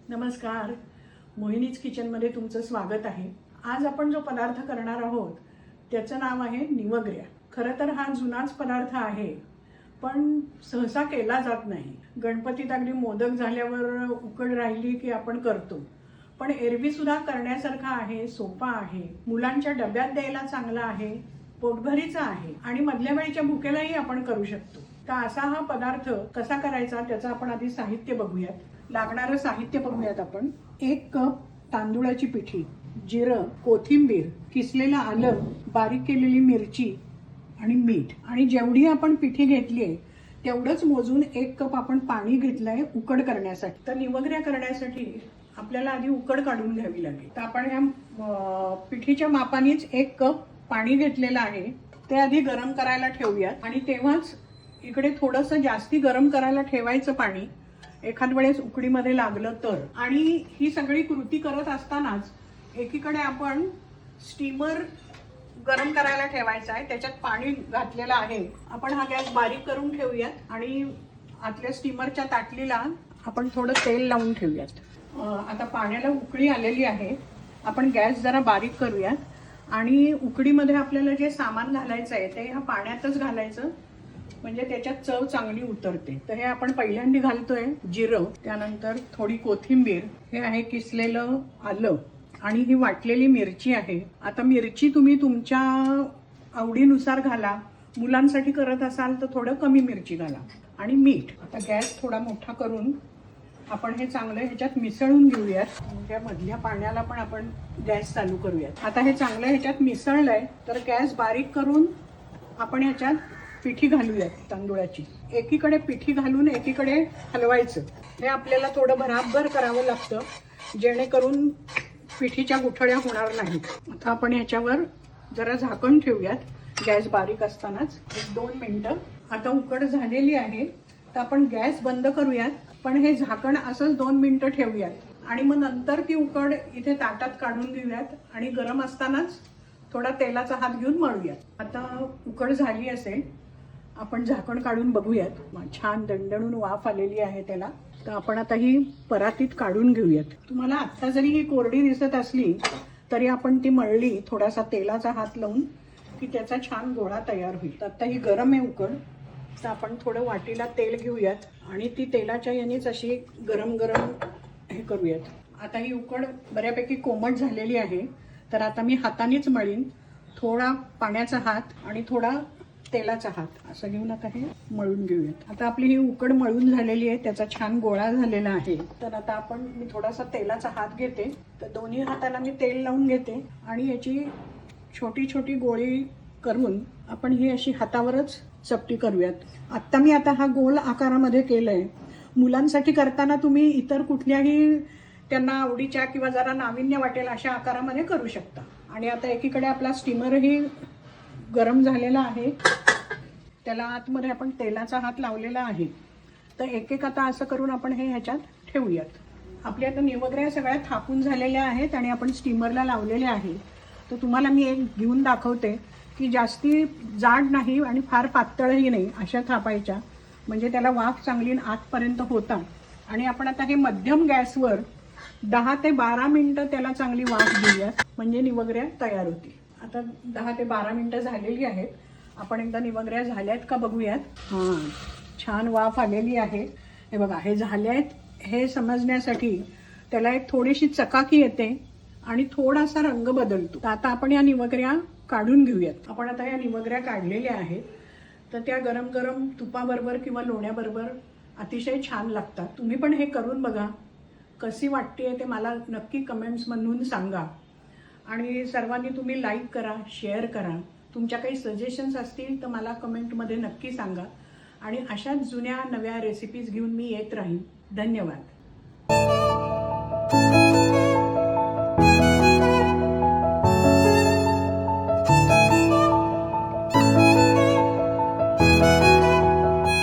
नमस्कार, मोहिनीज किचनमध्ये तुमचं स्वागत आहे। आज आपण जो पदार्थ करणार आहोत त्याचं नाव आहे निवगऱ्या। खरं तर हा जुनाच पदार्थ आहे, पण सहसा केला जात नाही। गणपतीत अगदी मोदक झाल्यावर उकड राहिली की आपण करतो, पण एरवी सुद्धा करण्यासारखा आहे, सोपा आहे, मुलांच्या डब्यात द्यायला चांगला आहे, पोटभरीचा आहे आणि मधल्या वेळीच्या भुकेलाही आपण करू शकतो। तर असा हा पदार्थ कसा करायचा त्याचं आपण आधी साहित्य बघूयात। लागणारं साहित्य बघूयात आपण। 1 कप तांदूळाची पिठी, जिरं, कोथिंबीर, किसलेलं आलं, बारीक केलेली मिरची आणि मीठ। आणि जेवढी आपण पिठी घेतलीये तेवढंच मोजून 1 कप आपण पाणी घेतलंय उकड करण्यासाठी। तर निवगऱ्या करण्यासाठी आपल्याला आधी उकड काढून घ्यावी लागेल। तर आपण ह्या पिठीच्या मापानेच 1 कप पाणी घेतलेलं आहे, ते आधी गरम करायला ठेवूयात। आणि तेव्हाच इकडे थोडंसं जास्ती गरम करायला ठेवायचं पाणी, एखाद वेळेस उकडीमध्ये लागलं तर। आणि ही सगळी कृती करत असतानाच एकीकडे आपण स्टीमर गरम करायला ठेवायचा आहे, त्याच्यात पाणी घातलेलं आहे। आपण हा गॅस बारीक करून ठेवूयात आणि आतल्या स्टीमरच्या ताटलीला आपण थोडं तेल लावून ठेवूयात। आता पाण्याला उकळी आलेली आहे, आपण गॅस जरा बारीक करूयात आणि उकडीमध्ये आपल्याला जे सामान घालायचं आहे ते ह्या पाण्यातच घालायचं, म्हणजे त्याच्यात चव चांगली उतरते। तर हे आपण पहिल्यांदा घालतोय जिरं, त्यानंतर थोडी कोथिंबीर, हे आहे किसलेलं आलं आणि ही वाटलेली मिरची आहे। आता मिरची तुम्ही तुमच्या आवडीनुसार घाला, मुलांसाठी करत असाल तर थोडं कमी मिरची घाला, आणि मीठ। आता गॅस थोडा मोठा करून आपण हे चांगलं ह्याच्यात मिसळून घेऊयात। त्या मधल्या पाण्याला पण आपण गॅस चालू करूयात। आता हे चांगलं ह्याच्यात मिसळलंय तर गॅस बारीक करून आपण ह्याच्यात पिठी घालूयात तांदूळाची। एकीकडे पिठी घालून एकीकडे हलवायचं। हे आपल्याला थोडं भराभर करावं लागतं, जेणेकरून पिठीच्या गुठळ्या होणार नाहीत। आता आपण ह्याच्यावर जरा झाकण ठेवूयात गॅस बारीक असतानाच 1-2 मिनिटं। आता उकड झालेली आहे तर आपण गॅस बंद करूयात, पण हे झाकण असंच 2 मिनिटं ठेवूयात आणि मग नंतर ती उकड इथे ताटात काढून घेऊयात आणि गरम असतानाच थोडा तेलाचा हात घेऊन मळूयात। आता उकड झाली असेल, आपण झाकण काढून बघूयात। छान दणदणून वाफ आलेली आहे त्याला। तर आपण आता ही परातीत काढून घेऊयात। तुम्हाला आता जरी ही कोरडी दिसत असली तरी आपण ती मळली थोडासा तेलाचा हात लावून की त्याचा छान गोळा तयार होईल। आता ही गरम आहे उकड, तर आपण थोडं वाटीला तेल घेऊयात आणि ती तेलाच्या यानेच अशी गरम गरम हे करूयात। आता ही उकड बऱ्यापैकी कोमट झालेली आहे, तर आता मी हातानेच मळीन। थोडा पाण्याचा हात आणि थोडा तेलाचा हात असं घेऊन आता हे मळून घेऊयात। आता आपली ही उकड मळून झालेली आहे, त्याचा छान गोळा झालेला आहे। तर आता आपण मी थोडासा तेलाचा हात घेते, तर दोन्ही हाताला मी तेल लावून घेते आणि याची छोटी छोटी गोळी करून आपण ही अशी हातावरच चपटी करूयात। आता मी हा गोल आकारामध्ये केलंय। मुलांसाठी करताना तुम्ही इतर कुठल्याही त्यांना आवडीच्या किंवा जरा नाविन्य वाटेल अशा आकारामध्ये करू शकता। आणि आता एकीकडे आपला स्टीमरही गरम झालेला आहे, त्याला आतमध्ये आपण तेलाचा हात लावलेला आहे। तर एक आता असं करून आपण हे ह्याच्यात ठेवूयात। आपल्या आता निवगऱ्या सगळ्या थापून झालेल्या आहेत आणि आपण स्टीमरला लावलेले आहे। तर तुम्हाला मी एक घेऊन दाखवते की जास्ती जाड नाही आणि फार पातळही नाही अशा थापायच्या, म्हणजे त्याला वाफ चांगली आतपर्यंत होतात। आणि आपण आता हे मध्यम गॅसवर 10 ते 12 मिनिटं त्याला चांगली वाफ देऊयात, म्हणजे निवगऱ्या तयार होतील। आता 10 ते 12 मिनिटं झालेली आहेत। आपण एकदा निवगऱ्या झाल्यात का बघूयात। छान वाफ आलेली आहे, हे बघा हे झाले आहेत। हे समजण्यासाठी त्याला एक थोडीशी चकाकी येते आणि थोडासा रंग बदलतो। तर आता आपण या निवगऱ्या काढून घेऊयात। आपण आता या निवगऱ्या काढलेल्या आहेत, तर त्या गरम गरम तुपाबरोबर किंवा लोण्याबरोबर अतिशय छान लागतात। तुम्ही पण हे करून बघा, कशी वाटते ते मला नक्की कमेंट्समधून सांगा। आणि सर्वांनी तुम्ही लाईक करा, शेअर करा। तुमच्या काही सजेशन्स असतील तर मला कमेंटमध्ये नक्की सांगा। आणि अशाच जुन्या नव्या रेसिपीज घेऊन मी येत राहीन। धन्यवाद।